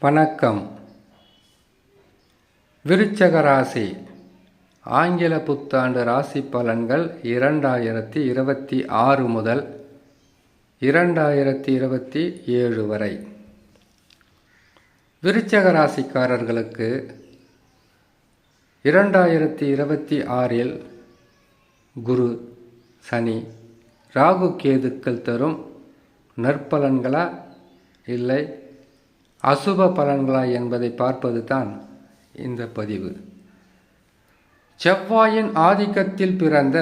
வணக்கம். விருச்சக ராசி ஆங்கில புத்தாண்டு ராசி பலன்கள் 2026 முதல் 2027 வரை. விருச்சக ராசிக்காரர்களுக்கு 2026 குரு, சனி, ராகு, கேதுக்கள் தரும் நற்பலன்களா இல்லை அசுப பலன்களா என்பதை பார்ப்பது தான் இந்த பதிவு. செவ்வாயின் ஆதிக்கத்தில் பிறந்த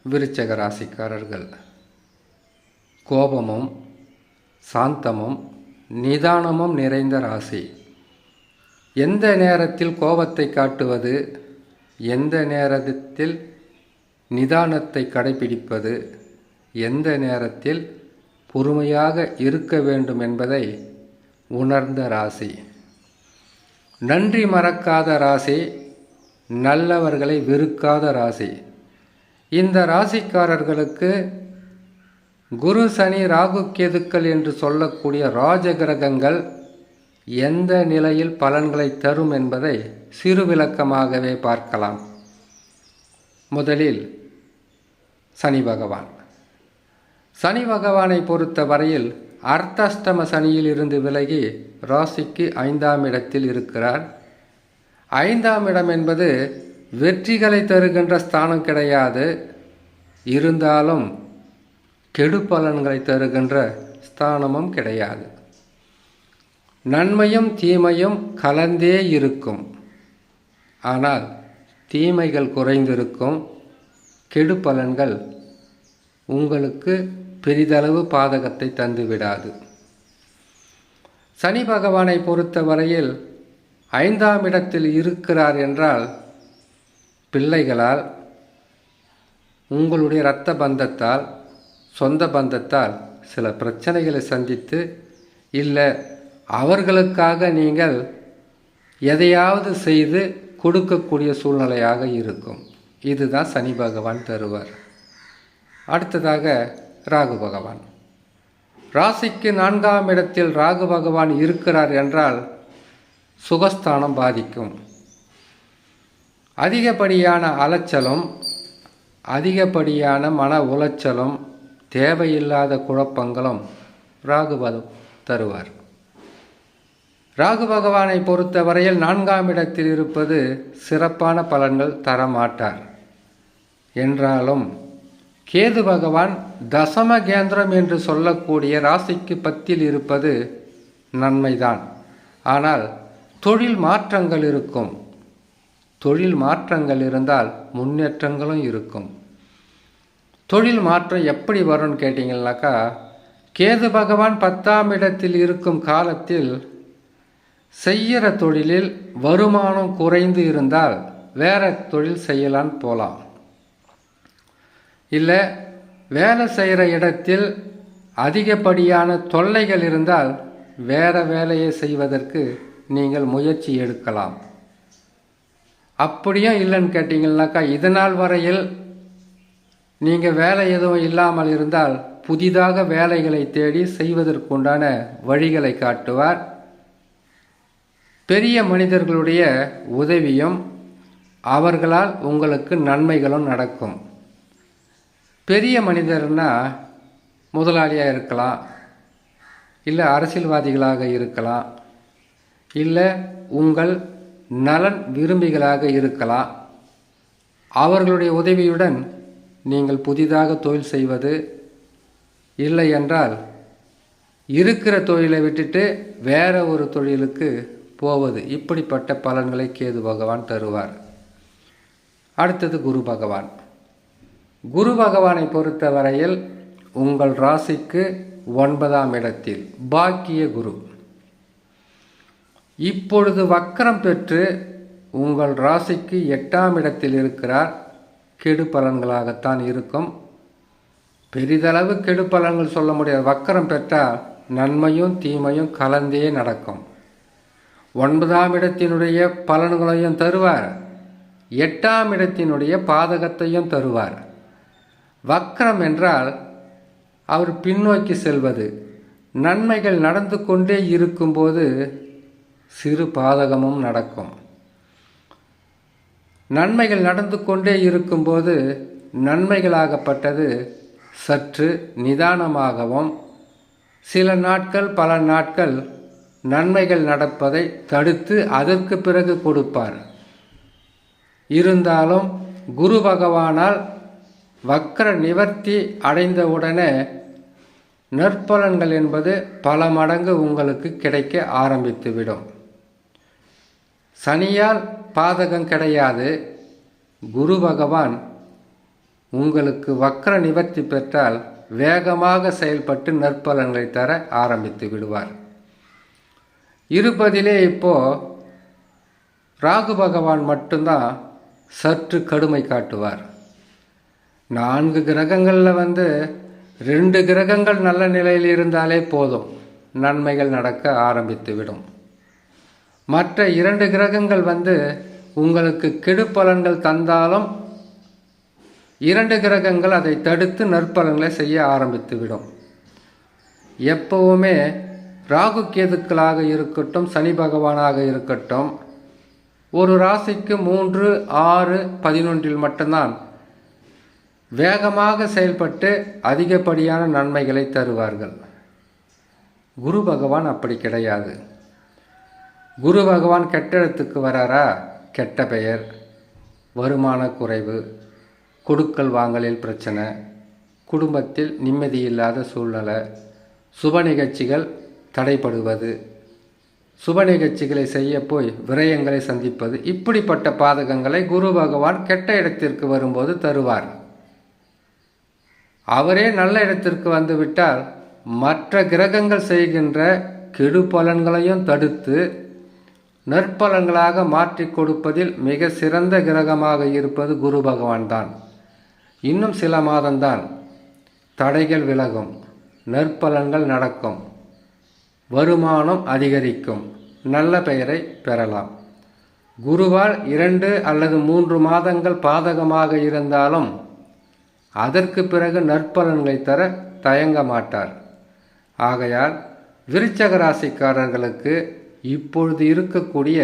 விருச்சக ராசிக்காரர்கள் கோபமும் சாந்தமும் நிதானமும் நிறைந்த ராசி. எந்த நேரத்தில் கோபத்தை காட்டுவது, எந்த நேரத்தில் நிதானத்தை கடைபிடிப்பது, எந்த நேரத்தில் பொறுமையாக இருக்க வேண்டும் என்பதை உணர்ந்த ராசி. நன்றி மறக்காத ராசி, நல்லவர்களை வெறுக்காத ராசி. இந்த ராசிக்காரர்களுக்கு குரு, சனி, ராகு, கேதுக்கள் என்று சொல்லக்கூடிய ராஜகிரகங்கள் எந்த நிலையில் பலன்களை தரும் என்பதை சிறு விளக்கமாகவே பார்க்கலாம். முதலில் சனி பகவான். சனி பகவானை பொறுத்த வரையில் அர்த்தாஷ்டம சனியில் இருந்து விலகி ராசிக்கு 5ஆம் இடத்தில் இருக்கிறார். 5ஆம் இடம் என்பது வெற்றிகளை தருகின்ற ஸ்தானம் கிடையாது. இருந்தாலும் கெடு பலன்களை தருகின்ற ஸ்தானமும் கிடையாது. நன்மையும் தீமையும் கலந்தே இருக்கும். ஆனால் தீமைகள் குறைந்திருக்கும். கெடு பலன்கள் உங்களுக்கு பெரிதளவு பாதகத்தை தந்துவிடாது. சனி பகவானை பொறுத்த வரையில் 5ஆம் இடத்தில் இருக்கிறார் என்றால் பிள்ளைகளால், உங்களுடைய இரத்த பந்தத்தால், சொந்த பந்தத்தால் சில பிரச்சனைகளை சந்தித்து, இல்லை அவர்களுக்காக நீங்கள் எதையாவது செய்து கொடுக்கக்கூடிய சூழ்நிலையாக இருக்கும். இதுதான் சனி பகவான் தருவார். அடுத்ததாக ராகு பகவான். ராசிக்கு 4ஆம் இடத்தில் ராகு பகவான் இருக்கிறார் என்றால் சுகஸ்தானம் பாதிக்கும். அதிகப்படியான அலைச்சலும், அதிகப்படியான மன உளைச்சலும், தேவையில்லாத குழப்பங்களும் ராகு தருவார். ராகு பகவானை பொறுத்த வரையில் 4ஆம் இடத்தில் இருப்பது சிறப்பான பலன்கள் தரமாட்டார். என்றாலும் கேது பகவான் தசம கேந்திரம் என்று சொல்லக்கூடிய ராசிக்கு 10 இருப்பது நன்மைதான். ஆனால் தொழில் மாற்றங்கள் இருக்கும். தொழில் மாற்றங்கள் இருந்தால் முன்னேற்றங்களும் இருக்கும். தொழில் மாற்றம் எப்படி வரும்னு கேட்டிங்கன்னாக்கா, கேது பகவான் 10ஆம் இடத்தில் இருக்கும் காலத்தில் செய்கிற தொழிலில் வருமானம் குறைந்து இருந்தால் வேற தொழில் செய்யலான்னு போகலாம். இல்லை வேலை செய்கிற இடத்தில் அதிகப்படியான தொல்லைகள் இருந்தால் வேற வேலையை செய்வதற்கு நீங்கள் முயற்சி எடுக்கலாம். அப்படியும் இல்லைன்னு கேட்டிங்கன்னாக்கா, இதனால் வரையில் நீங்கள் வேலை எதுவும் இல்லாமல் இருந்தால் புதிதாக வேலைகளை தேடி செய்வதற்குண்டான வழிகளை காட்டுவார். பெரிய மனிதர்களுடைய உதவியும் அவர்களால் உங்களுக்கு நன்மைகளும் நடக்கும். பெரிய மனிதர்னா முதலாளியாக இருக்கலாம், இல்லை அரசியல்வாதிகளாக இருக்கலாம், இல்லை உங்கள் நலன் விரும்பிகளாக இருக்கலாம். அவர்களுடைய உதவியுடன் நீங்கள் புதிதாக தொழில் செய்வது, இல்லை என்றால் இருக்கிற தொழிலை விட்டுட்டு வேற ஒரு தொழிலுக்கு போவது, இப்படிப்பட்ட பலன்களை கேது பகவான் தருவார். அடுத்தது குரு பகவான். குரு பகவானை பொறுத்த வரையில் உங்கள் ராசிக்கு 9ஆம் இடத்தில் பாக்கிய குரு. இப்பொழுது வக்கரம் பெற்று உங்கள் ராசிக்கு 8ஆம் இடத்தில் இருக்கிறார். கெடு பலன்களாகத்தான் இருக்கும். பெரிதளவு கெடு பலன்கள் சொல்ல முடியாது. வக்கரம் பெற்றால் நன்மையும் தீமையும் கலந்தே நடக்கும். 9ஆம் இடத்தினுடைய பலன்களையும் தருவார், 8ஆம் இடத்தினுடைய பாதகத்தையும் தருவார். வக்ரம் என்றால் அவர் பின்னோக்கி செல்வது. நன்மைகள் நடந்து கொண்டே இருக்கும்போது சிறு பாதகமும் நடக்கும். நன்மைகள் நடந்து கொண்டே இருக்கும்போது நன்மைகளாகப்பட்டது சற்று நிதானமாகவும், சில நாட்கள் பல நாட்கள் நன்மைகள் நடப்பதை தடுத்து அதற்கு பிறகு கொடுப்பார். இருந்தாலும் குரு பகவானால் வக்ர நிவர்த்தி அடைந்தவுடனே நற்பலன்கள் என்பது பல மடங்கு உங்களுக்கு கிடைக்க ஆரம்பித்துவிடும். சனியால் பாதகம் கிடையாது. குரு பகவான் உங்களுக்கு வக்ர நிவர்த்தி பெற்றால் வேகமாக செயல்பட்டு நற்பலன்களை தர ஆரம்பித்து விடுவார். இருப்பதிலே இப்போ ராகு பகவான் மட்டும்தான் சற்று கடுமை காட்டுவார். 4 கிரகங்களில் 2 கிரகங்கள் நல்ல நிலையில் இருந்தாலே போதும், நன்மைகள் நடக்க ஆரம்பித்துவிடும். மற்ற 2 கிரகங்கள் உங்களுக்கு கெடுபலன்கள் தந்தாலும் 2 கிரகங்கள் அதை தடுத்து நற்பலன்களை செய்ய ஆரம்பித்துவிடும். எப்பவுமே ராகு கேதுக்களாக இருக்கட்டும், சனி பகவானாக இருக்கட்டும், ஒரு ராசிக்கு 3, 6, 11 மட்டும்தான் வேகமாக செயல்பட்டு அதிகப்படியான நன்மைகளை தருவார்கள். குரு பகவான் அப்படி கிடையாது. குரு பகவான் கெட்ட இடத்துக்கு வராரா, கெட்ட பெயர், வருமான குறைவு, கொடுக்கல் வாங்கலில் பிரச்சனை, குடும்பத்தில் நிம்மதியில்லாத சூழ்நிலை, சுப நிகழ்ச்சிகள் தடைப்படுவது, சுப நிகழ்ச்சிகளை செய்ய போய் விரயங்களை சந்திப்பது, இப்படிப்பட்ட பாதகங்களை குரு பகவான் கெட்ட இடத்திற்கு வரும்போது தருவார். அவரே நல்ல இடத்திற்கு வந்துவிட்டால் மற்ற கிரகங்கள் செய்கின்ற கெடு பலன்களையும் தடுத்து நற்பலன்களாக மாற்றி கொடுப்பதில் மிக சிறந்த கிரகமாக இருப்பது குரு பகவான் தான். இன்னும் சில மாதம்தான், தடைகள் விலகும், நற்பலன்கள் நடக்கும், வருமானம் அதிகரிக்கும், நல்ல பெயரை பெறலாம். குருவால் 2 அல்லது 3 மாதங்கள் பாதகமாக இருந்தாலும் அதற்கு பிறகு நற்பலன்களை தர தயங்க மாட்டார். ஆகையால் விருச்சக ராசிக்காரர்களுக்கு இப்பொழுது இருக்கக்கூடிய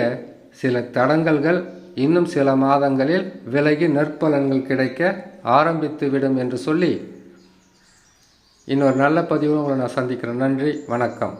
சில தடங்கல்கள் இன்னும் சில மாதங்களில் விலகி நற்பலன்கள் கிடைக்க ஆரம்பித்துவிடும் என்று சொல்லி இன்னொரு நல்ல பதிவு உங்களை நான் சந்திக்கிறேன். நன்றி, வணக்கம்.